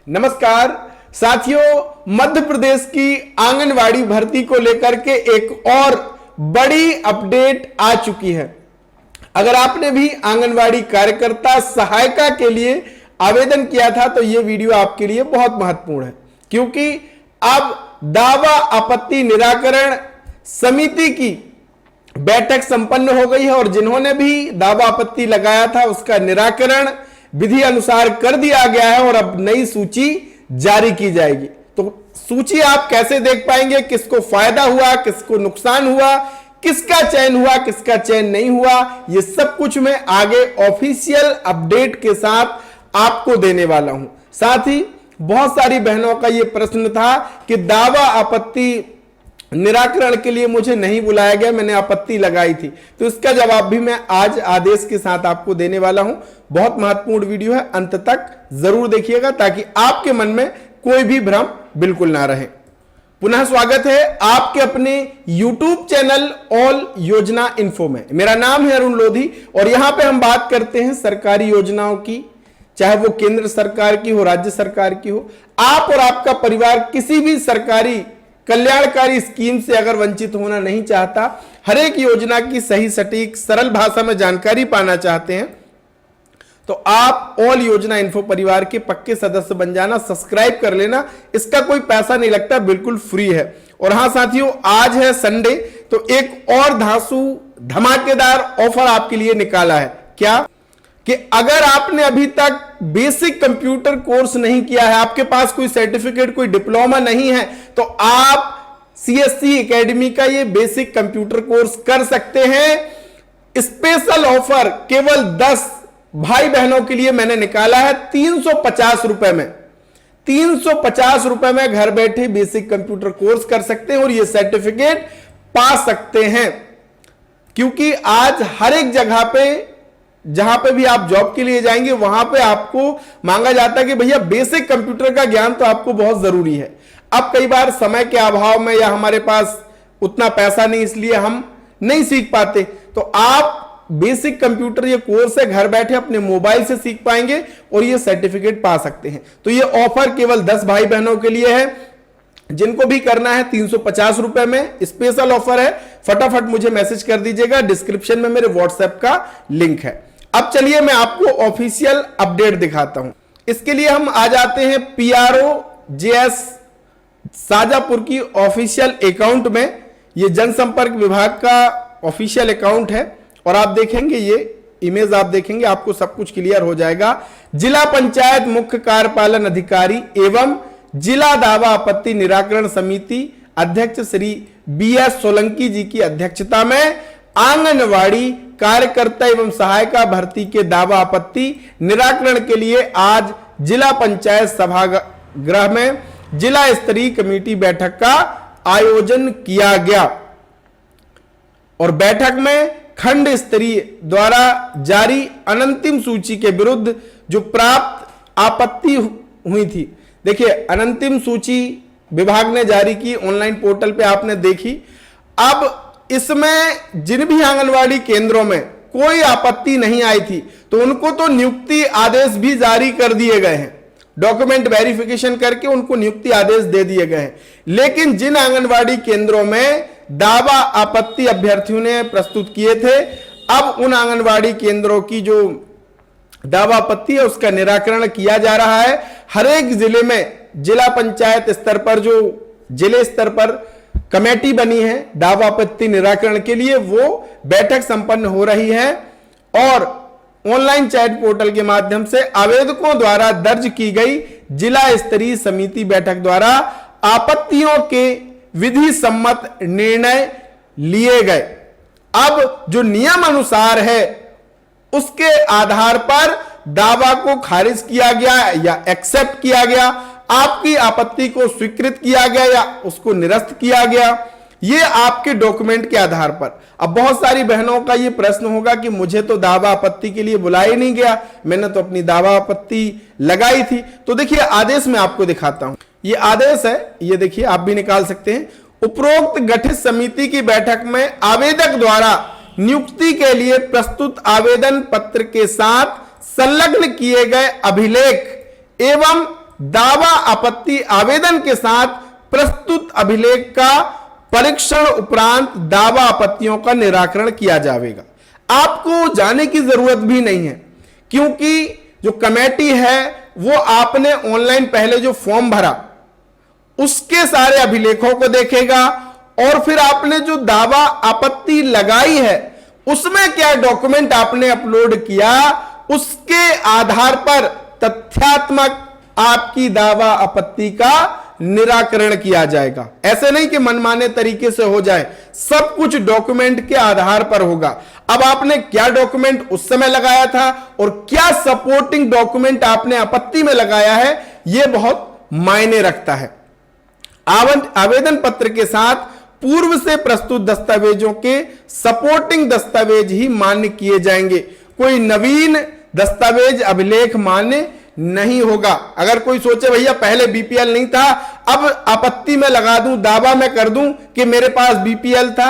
नमस्कार साथियों, मध्य प्रदेश की आंगनवाड़ी भर्ती को लेकर के एक और बड़ी अपडेट आ चुकी है। अगर आपने भी आंगनवाड़ी कार्यकर्ता सहायिका के लिए आवेदन किया था तो यह वीडियो आपके लिए बहुत महत्वपूर्ण है, क्योंकि अब दावा आपत्ति निराकरण समिति की बैठक संपन्न हो गई है और जिन्होंने भी दावा आपत्ति लगाया था उसका निराकरण विधि अनुसार कर दिया गया है और अब नई सूची जारी की जाएगी। तो सूची आप कैसे देख पाएंगे, किसको फायदा हुआ, किसको नुकसान हुआ, किसका चयन हुआ, किसका चयन नहीं हुआ, यह सब कुछ मैं आगे ऑफिशियल अपडेट के साथ आपको देने वाला हूं। साथ ही बहुत सारी बहनों का यह प्रश्न था कि दावा आपत्ति निराकरण के लिए मुझे नहीं बुलाया गया, मैंने आपत्ति लगाई थी, तो इसका जवाब भी मैं आज आदेश के साथ आपको देने वाला हूं। बहुत महत्वपूर्ण वीडियो है, अंत तक जरूर देखिएगा ताकि आपके मन में कोई भी भ्रम बिल्कुल ना रहे। पुनः स्वागत है आपके अपने YouTube चैनल ऑल योजना इन्फो में। मेरा नाम है अरुण लोधी और यहां पे हम बात करते हैं सरकारी योजनाओं की, चाहे वो केंद्र सरकार की हो, राज्य सरकार की हो। आप और आपका परिवार किसी भी सरकारी कल्याणकारी स्कीम से अगर वंचित होना नहीं चाहता, हर एक योजना की सही सटीक सरल भाषा में जानकारी पाना चाहते हैं, तो आप ऑल योजना इन्फो परिवार के पक्के सदस्य बन जाना, सब्सक्राइब कर लेना। इसका कोई पैसा नहीं लगता, बिल्कुल फ्री है। और हां साथियों, आज है संडे, तो एक और धांसू धमाकेदार ऑफर आपके लिए निकाला है। क्या कि अगर आपने अभी तक बेसिक कंप्यूटर कोर्स नहीं किया है, आपके पास कोई सर्टिफिकेट, कोई डिप्लोमा नहीं है, तो आप CSC एकेडमी का ये बेसिक कंप्यूटर कोर्स कर सकते हैं। स्पेशल ऑफर केवल 10 भाई बहनों के लिए मैंने निकाला है 350 रुपए में। 350 रुपए में घर बैठे बेसिक कंप्यूटर कोर्स कर सकते हैं और ये सर्टिफिकेट पा सकते हैं। क्योंकि आज हर एक जगह पे, जहां पे भी आप जॉब के लिए जाएंगे, वहां पे आपको मांगा जाता है कि भैया बेसिक कंप्यूटर का ज्ञान तो आपको बहुत जरूरी है। अब कई बार समय के अभाव में या हमारे पास उतना पैसा नहीं, इसलिए हम नहीं सीख पाते, तो आप बेसिक कंप्यूटर ये कोर्स है, घर बैठे अपने मोबाइल से सीख पाएंगे और ये सर्टिफिकेट पा सकते हैं। तो ये ऑफर केवल 10 भाई बहनों के लिए है। जिनको भी करना है 350 रुपए में स्पेशल ऑफर है। फटाफट मुझे मैसेज कर दीजिएगा, डिस्क्रिप्शन में मेरे व्हाट्सएप का लिंक है। अब चलिए मैं आपको ऑफिशियल अपडेट दिखाता हूं। इसके लिए हम आ जाते हैं PROJS शाजापुर की ऑफिशियल अकाउंट में। ये जनसंपर्क विभाग का ऑफिशियल अकाउंट है और आप देखेंगे, ये इमेज आप देखेंगे, आपको सब कुछ क्लियर हो जाएगा। जिला पंचायत मुख्य कार्यपालन अधिकारी एवं जिला दावा आपत्ति निराकरण समिति अध्यक्ष श्री BS सोलंकी जी की अध्यक्षता में आंगनवाड़ी कार्यकर्ता एवं सहायिका भर्ती के दावा आपत्ति निराकरण के लिए आज जिला पंचायत सभागृह में जिला स्तरीय कमेटी बैठक का आयोजन किया गया और बैठक में खंड स्तरीय द्वारा जारी अनंतिम सूची के विरुद्ध जो प्राप्त आपत्ति हुई थी, देखिए अनंतिम सूची विभाग ने जारी की, ऑनलाइन पोर्टल पे आपने देखी। अब इसमें जिन भी आंगनवाड़ी केंद्रों में कोई आपत्ति नहीं आई थी तो उनको तो नियुक्ति आदेश भी जारी कर दिए गए हैं, डॉक्यूमेंट वेरिफिकेशन करके उनको नियुक्ति आदेश दे दिए गए हैं। लेकिन जिन आंगनवाड़ी केंद्रों में दावा आपत्ति अभ्यर्थियों ने प्रस्तुत किए थे, अब उन आंगनवाड़ी केंद्रों की जो दावा आपत्ति है उसका निराकरण किया जा रहा है। हर एक जिले में जिला पंचायत स्तर पर जो जिले स्तर पर कमेटी बनी है दावा आपत्ति निराकरण के लिए, वो बैठक संपन्न हो रही है और ऑनलाइन चैट पोर्टल के माध्यम से आवेदकों द्वारा दर्ज की गई जिला स्तरीय समिति बैठक द्वारा आपत्तियों के विधि सम्मत निर्णय लिए गए। अब जो नियम अनुसार है उसके आधार पर दावा को खारिज किया गया या एक्सेप्ट किया गया, आपकी आपत्ति को स्वीकृत किया गया या उसको निरस्त किया गया, ये आपके डॉक्यूमेंट के आधार पर। अब बहुत सारी बहनों का ये प्रश्न होगा कि मुझे तो दावा आपत्ति के लिए बुलाया नहीं गया, मैंने तो अपनी दावा आपत्ति लगाई थी। तो देखिए आदेश में आपको दिखाता हूं, ये आदेश है, ये देखिए आप भी निकाल सकते हैं। उपरोक्त गठित समिति की बैठक में आवेदक द्वारा नियुक्ति के लिए प्रस्तुत आवेदन पत्र के साथ संलग्न किए गए अभिलेख एवं दावा आपत्ति आवेदन के साथ प्रस्तुत अभिलेख का परीक्षण उपरांत दावा आपत्तियों का निराकरण किया जाएगा। आपको जाने की जरूरत भी नहीं है, क्योंकि जो कमेटी है वो आपने ऑनलाइन पहले जो फॉर्म भरा उसके सारे अभिलेखों को देखेगा, और फिर आपने जो दावा आपत्ति लगाई है उसमें क्या डॉक्यूमेंट आपने अपलोड किया, उसके आधार पर तथ्यात्मक आपकी दावा आपत्ति का निराकरण किया जाएगा। ऐसे नहीं कि मनमाने तरीके से हो जाए, सब कुछ डॉक्यूमेंट के आधार पर होगा। अब आपने क्या डॉक्यूमेंट उस समय लगाया था और क्या सपोर्टिंग डॉक्यूमेंट आपने आपत्ति में लगाया है, यह बहुत मायने रखता है। आवेदन पत्र के साथ पूर्व से प्रस्तुत दस्तावेजों के सपोर्टिंग दस्तावेज ही मान्य किए जाएंगे। कोई नवीन दस्तावेज अभिलेख मान्य नहीं होगा। अगर कोई सोचे भैया पहले बीपीएल नहीं था, अब आपत्ति में लगा दूं, दावा में कर दूं कि मेरे पास बीपीएल था,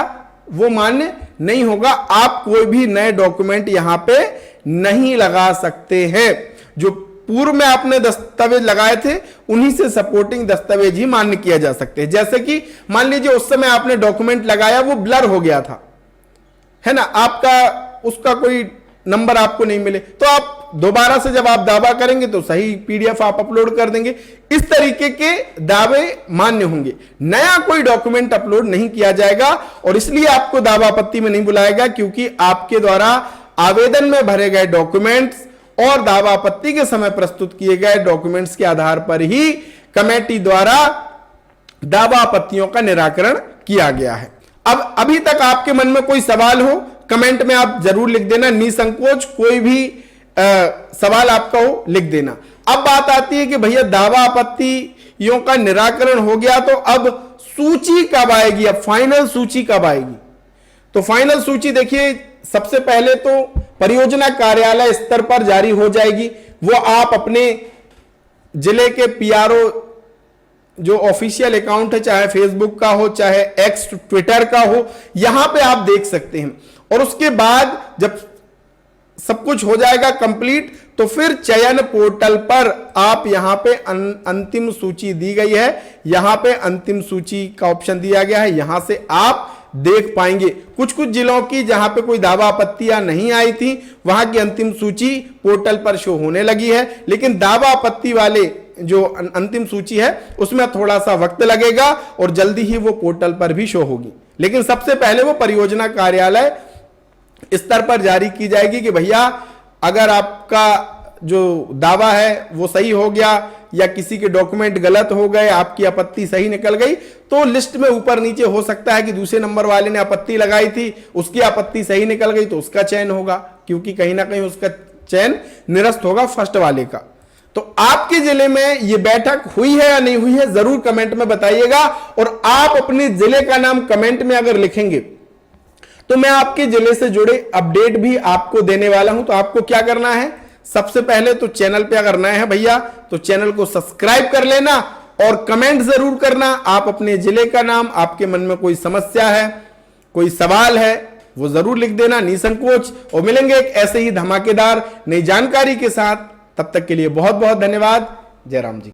वो मान्य नहीं होगा। आप कोई भी नए डॉक्यूमेंट यहां पे नहीं लगा सकते हैं। जो पूर्व में आपने दस्तावेज लगाए थे उन्हीं से सपोर्टिंग दस्तावेज ही मान्य किया जा सकते हैं। जैसे कि मान लीजिए उस समय आपने डॉक्यूमेंट लगाया, वो ब्लर हो गया था, है ना, आपका उसका कोई नंबर आपको नहीं मिले, तो आप दोबारा से जब आप दावा करेंगे तो सही पीडीएफ आप अपलोड कर देंगे। इस तरीके के दावे मान्य होंगे। नया कोई डॉक्यूमेंट अपलोड नहीं किया जाएगा, और इसलिए आपको दावा आपत्ति में नहीं बुलाएगा, क्योंकि आपके द्वारा आवेदन में भरे गए डॉक्यूमेंट्स और दावा आपत्ति के समय प्रस्तुत किए गए डॉक्यूमेंट्स के आधार पर ही कमेटी द्वारा दावा आपत्तियों का निराकरण किया गया है। अब अभी तक आपके मन में कोई सवाल हो, कमेंट में आप जरूर लिख देना, निसंकोच कोई भी सवाल आपका हो लिख देना। अब बात आती है कि भैया दावा आपत्तियों का निराकरण हो गया, तो अब सूची कब आएगी, अब फाइनल सूची कब आएगी? तो फाइनल सूची देखिए, सबसे पहले तो परियोजना कार्यालय स्तर पर जारी हो जाएगी। वो आप अपने जिले के पीआरओ जो ऑफिशियल अकाउंट है, चाहे फेसबुक का हो चाहे एक्स ट्विटर का हो, यहां पे आप देख सकते हैं। और उसके बाद जब सब कुछ हो जाएगा कंप्लीट, तो फिर चयन पोर्टल पर आप यहां पे अंतिम सूची दी गई है, यहां पे अंतिम सूची का ऑप्शन दिया गया है, यहां से आप देख पाएंगे। कुछ कुछ जिलों की जहां पे कोई दावा आपत्तियां नहीं आई थी, वहां की अंतिम सूची पोर्टल पर शो होने लगी है, लेकिन दावा आपत्ति वाले जो अंतिम सूची है उसमें थोड़ा सा वक्त लगेगा और जल्दी ही वो पोर्टल पर भी शो होगी। लेकिन सबसे पहले वो परियोजना कार्यालय स्तर पर जारी की जाएगी कि भैया अगर आपका जो दावा है वो सही हो गया या किसी के डॉक्यूमेंट गलत हो गए, आपकी आपत्ति सही निकल गई, तो लिस्ट में ऊपर नीचे हो सकता है कि दूसरे नंबर वाले ने आपत्ति लगाई थी, उसकी आपत्ति सही निकल गई, तो उसका चयन होगा, क्योंकि कहीं ना कहीं उसका चयन निरस्त होगा फर्स्ट वाले का। तो आपके जिले में ये बैठक हुई है या नहीं हुई है, जरूर कमेंट में बताइएगा। और आप अपने जिले का नाम कमेंट में अगर लिखेंगे तो मैं आपके जिले से जुड़े अपडेट भी आपको देने वाला हूं। तो आपको क्या करना है, सबसे पहले तो चैनल पे अगर नए हैं भैया तो चैनल को सब्सक्राइब कर लेना और कमेंट जरूर करना। आप अपने जिले का नाम, आपके मन में कोई समस्या है, कोई सवाल है, वो जरूर लिख देना निसंकोच। और मिलेंगे एक ऐसे ही धमाकेदार नई जानकारी के साथ, तब तक के लिए बहुत बहुत धन्यवाद। जय राम जी।